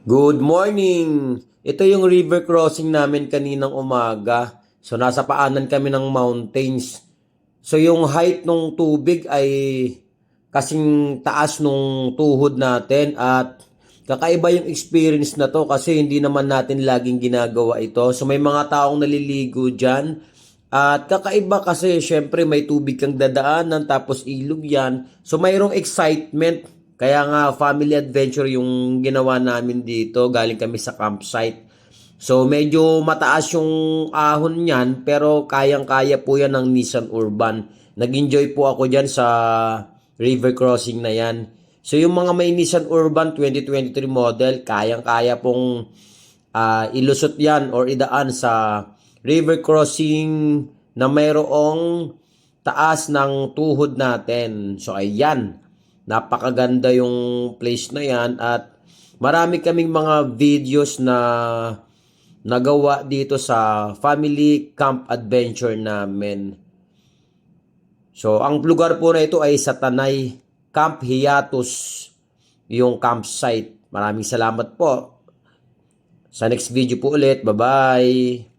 Good morning! Ito yung river crossing namin kaninang umaga. So nasa paanan kami ng mountains. So yung height ng tubig ay kasing taas nung tuhod natin at kakaiba yung experience na to kasi hindi naman natin laging ginagawa ito. So may mga taong naliligo dyan at kakaiba kasi syempre may tubig kang dadaanan tapos ilog yan. So mayroong excitement. Kaya nga family adventure yung ginawa namin dito. Galing kami sa campsite. So medyo mataas yung ahon niyan pero kayang-kaya po yan ng Nissan Urban. Nag-enjoy po ako dyan sa river crossing na yan. So yung mga may Nissan Urban 2023 model, kayang-kaya pong ilusot yan or idaan sa river crossing na mayroong taas ng tuhod natin. So ayan, napakaganda yung place na yan at marami kaming mga videos na nagawa dito sa family camp adventure namin. So ang lugar po na ito ay sa Tanay Camp Hiatus, yung campsite. Maraming salamat po. Sa next video po ulit. Bye-bye!